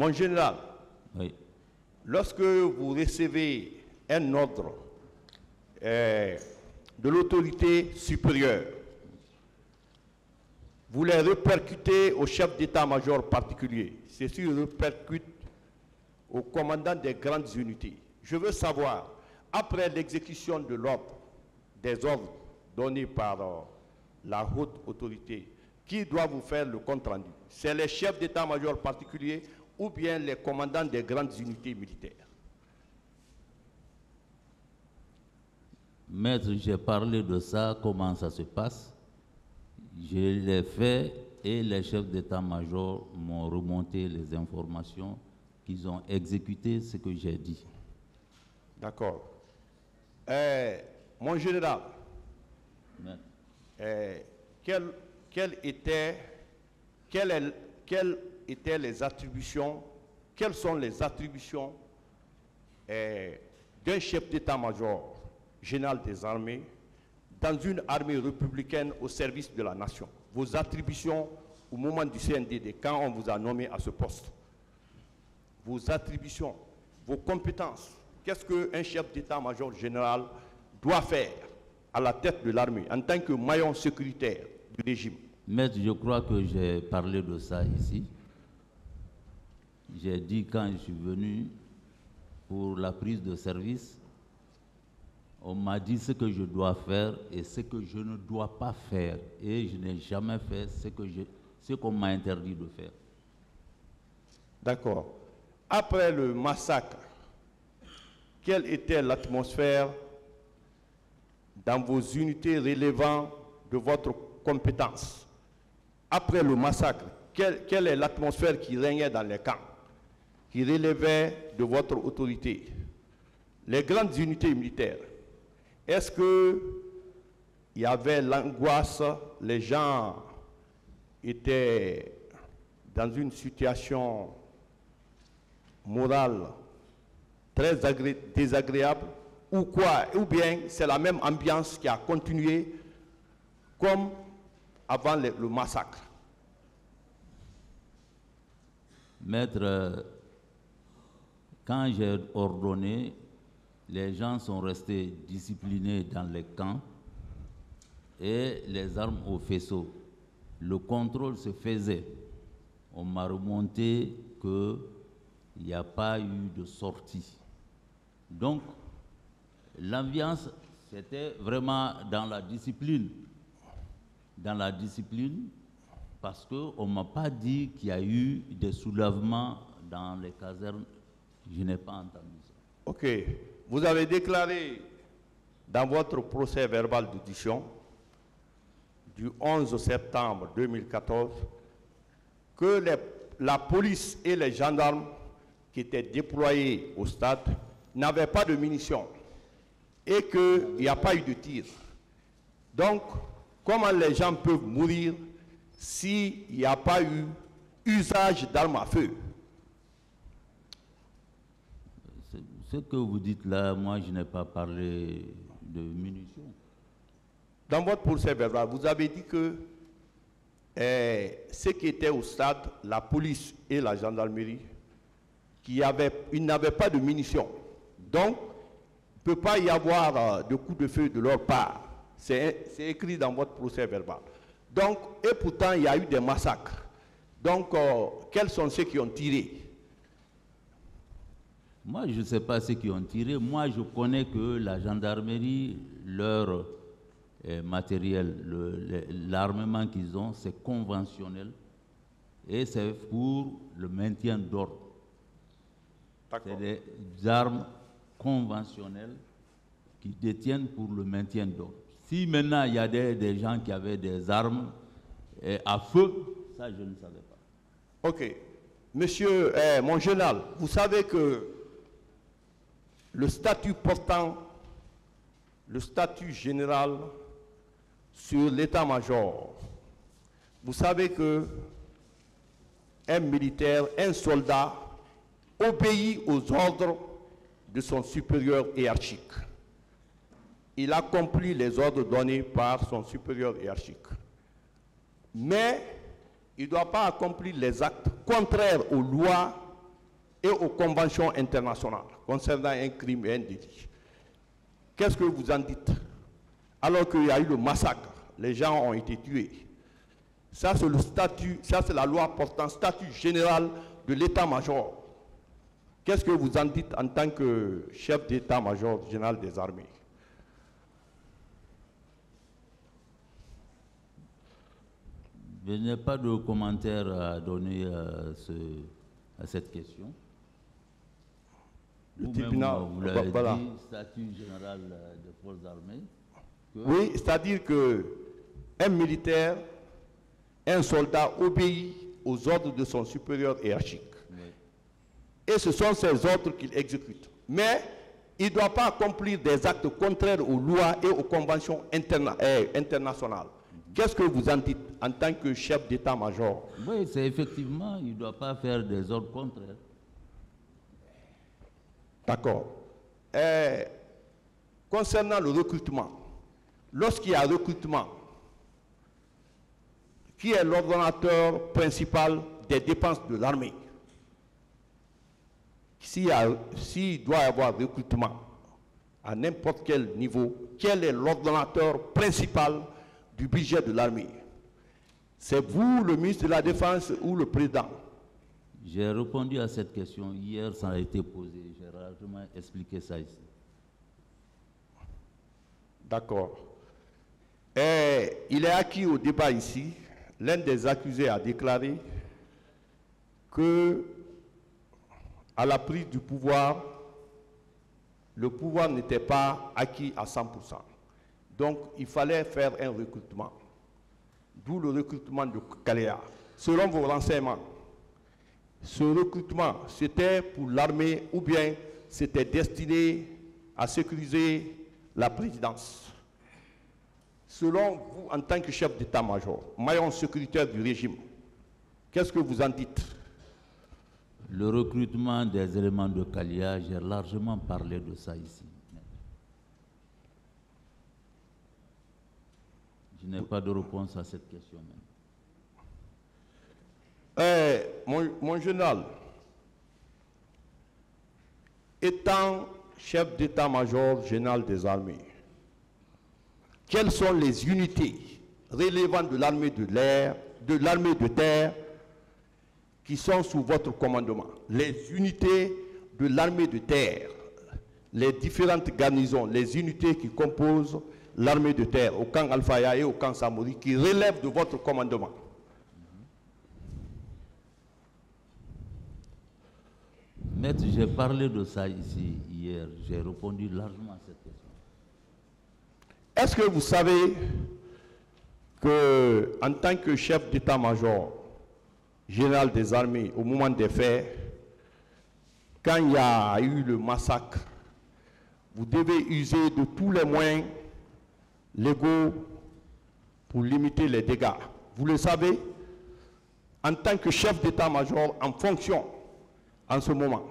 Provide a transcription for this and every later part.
Mon général, Oui. lorsque vous recevez un ordre de l'autorité supérieure, vous les répercutez au chef d'état-major particulier. Ceci répercute au commandant des grandes unités. Je veux savoir, après l'exécution de l'ordre, des ordres donnés par la haute autorité, qui doit vous faire le compte-rendu? C'est les chefs d'état-major particulier ou bien les commandants des grandes unités militaires? Maître, j'ai parlé de ça, comment ça se passe. Je l'ai fait et les chefs d'état-major m'ont remonté les informations qu'ils ont exécuté ce que j'ai dit. D'accord. Mon général, quelles étaient les attributions, quelles sont les attributions d'un chef d'état-major général des armées dans une armée républicaine au service de la nation? Vos attributions au moment du CNDD, quand on vous a nommé à ce poste. Vos attributions, vos compétences. Qu'est-ce qu'un chef d'état-major général doit faire à la tête de l'armée en tant que maillon sécuritaire du régime? Maître, je crois que j'ai parlé de ça ici. J'ai dit quand je suis venu pour la prise de service, on m'a dit ce que je dois faire et ce que je ne dois pas faire. Et je n'ai jamais fait ce qu'on m'a interdit de faire. D'accord. Après le massacre, quelle était l'atmosphère dans vos unités relevant de votre compétence? Après le massacre, quelle est l'atmosphère qui régnait dans les camps, qui relevait de votre autorité? Les grandes unités militaires, est-ce qu'il y avait l'angoisse, les gens étaient dans une situation morale très désagréable ou quoi? Ou bien c'est la même ambiance qui a continué comme avant le massacre? Maître, quand j'ai ordonné, les gens sont restés disciplinés dans les camps et les armes au faisceau. Le contrôle se faisait. On m'a remonté qu'il n'y a pas eu de sortie. Donc, l'ambiance, c'était vraiment dans la discipline. Dans la discipline, parce qu'on ne m'a pas dit qu'il y a eu des soulèvements dans les casernes. Je n'ai pas entendu ça. Ok. Vous avez déclaré dans votre procès verbal d'audition du 11 septembre 2014 que la police et les gendarmes qui étaient déployés au stade n'avaient pas de munitions et qu'il n'y a pas eu de tir. Donc, comment les gens peuvent mourir s'il n'y a pas eu usage d'armes à feu? Ce que vous dites là, moi je n'ai pas parlé de munitions. Dans votre procès verbal, vous avez dit que ceux qui étaient au stade, la police et la gendarmerie, ils n'avaient pas de munitions. Donc, il ne peut pas y avoir de coups de feu de leur part. C'est écrit dans votre procès verbal. Donc, et pourtant, il y a eu des massacres. Donc, quels sont ceux qui ont tiré? Moi, je ne sais pas ceux qui ont tiré. Moi, je connais que la gendarmerie, leur matériel, l'armement qu'ils ont, c'est conventionnel et c'est pour le maintien d'ordre. C'est des armes conventionnelles qui détiennent pour le maintien d'ordre. Si maintenant il y a des gens qui avaient des armes à feu, ça je ne savais pas. Ok. Monsieur, mon général, vous savez que le statut portant, le statut général sur l'état-major, vous savez que un militaire, un soldat, obéit aux ordres de son supérieur hiérarchique. Il accomplit les ordres donnés par son supérieur hiérarchique. Mais il ne doit pas accomplir les actes contraires aux lois et aux conventions internationales concernant un crime et un délit. Qu'est-ce que vous en dites? Alors qu'il y a eu le massacre, les gens ont été tués. Ça, c'est le statut, ça, c'est la loi portant statut général de l'état-major. Qu'est-ce que vous en dites en tant que chef d'état-major général des armées? Je n'ai pas de commentaire à donner à cette question. Vous l'avez dit, statut général des forces armées. Oui, c'est-à-dire qu'un militaire, un soldat obéit aux ordres de son supérieur hiérarchique. Oui. Et ce sont ces ordres qu'il exécute. Mais il ne doit pas accomplir des actes contraires aux lois et aux conventions internationales. Qu'est-ce que vous en dites en tant que chef d'état-major? Oui, c'est effectivement, il ne doit pas faire des ordres contraires. D'accord. Concernant le recrutement, lorsqu'il y a recrutement, qui est l'ordonnateur principal des dépenses de l'armée? S'il doit y avoir recrutement à n'importe quel niveau, quel est l'ordonnateur principal du budget de l'armée? C'est vous, le ministre de la Défense ou le président? J'ai répondu à cette question hier, ça a été posé. J'ai largement expliqué ça ici. D'accord. Il est acquis au débat ici, l'un des accusés a déclaré que à la prise du pouvoir, le pouvoir n'était pas acquis à 100%. Donc, il fallait faire un recrutement. D'où le recrutement de Kaléa. Selon vos renseignements, ce recrutement, c'était pour l'armée ou bien c'était destiné à sécuriser la présidence? Selon vous, en tant que chef d'état-major, maillon sécuritaire du régime, qu'est-ce que vous en dites? Le recrutement des éléments de Kaléa, j'ai largement parlé de ça ici. Je n'ai pas de réponse à cette question même. Mon général, étant chef d'état-major général des armées, quelles sont les unités relevantes de l'armée de l'air, de l'armée de terre, qui sont sous votre commandement? Les unités de l'armée de terre, les différentes garnisons, les unités qui composent l'armée de terre, au camp Alfaya et au camp Samori, qui relèvent de votre commandement. Maître, j'ai parlé de ça ici hier. J'ai répondu largement à cette question. Est-ce que vous savez que, en tant que chef d'état-major général des armées, au moment des faits, quand il y a eu le massacre, vous devez user de tous les moyens légaux pour limiter les dégâts? Vous le savez, en tant que chef d'état-major en fonction en ce moment.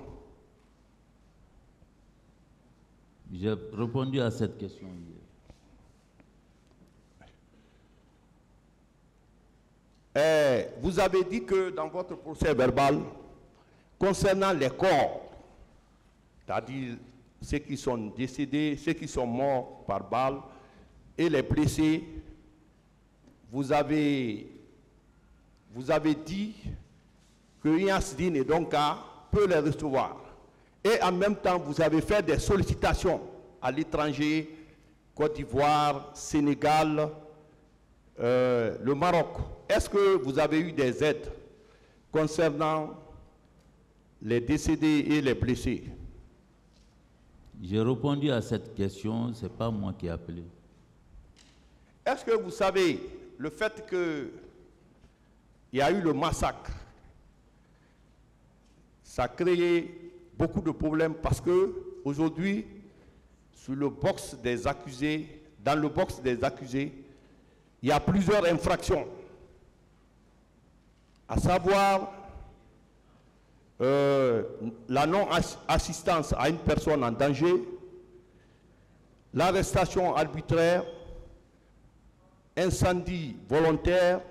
J'ai répondu à cette question hier. Vous avez dit que dans votre procès verbal, concernant les corps, c'est-à-dire ceux qui sont décédés, ceux qui sont morts par balle et les blessés, vous avez dit que Yansdine et Donka peut les recevoir. Et en même temps, vous avez fait des sollicitations à l'étranger, Côte d'Ivoire, Sénégal, le Maroc. Est-ce que vous avez eu des aides concernant les décédés et les blessés? J'ai répondu à cette question, ce n'est pas moi qui ai appelé. Est-ce que vous savez le fait qu'il y a eu le massacre, ça a créé beaucoup de problèmes parce que aujourd'hui, sur le box des accusés, dans le box des accusés, il y a plusieurs infractions, à savoir la non-assistance à une personne en danger, l'arrestation arbitraire, incendie volontaire,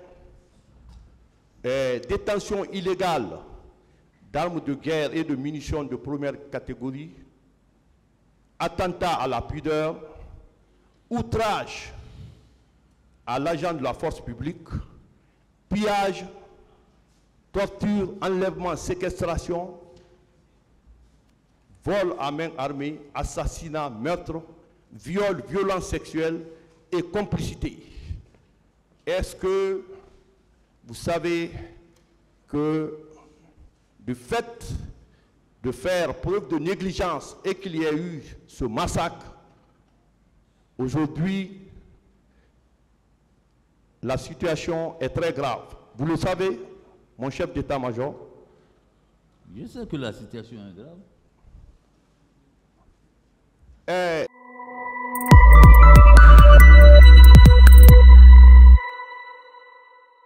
détention illégale d'armes de guerre et de munitions de première catégorie, attentat à la pudeur, outrage à l'agent de la force publique, pillage, torture, enlèvement, séquestration, vol à main armée, assassinat, meurtre, viol, violence sexuelle et complicité. Est-ce que vous savez que du fait de faire preuve de négligence et qu'il y ait eu ce massacre, aujourd'hui, la situation est très grave. Vous le savez, mon chef d'état-major? Je sais que la situation est grave.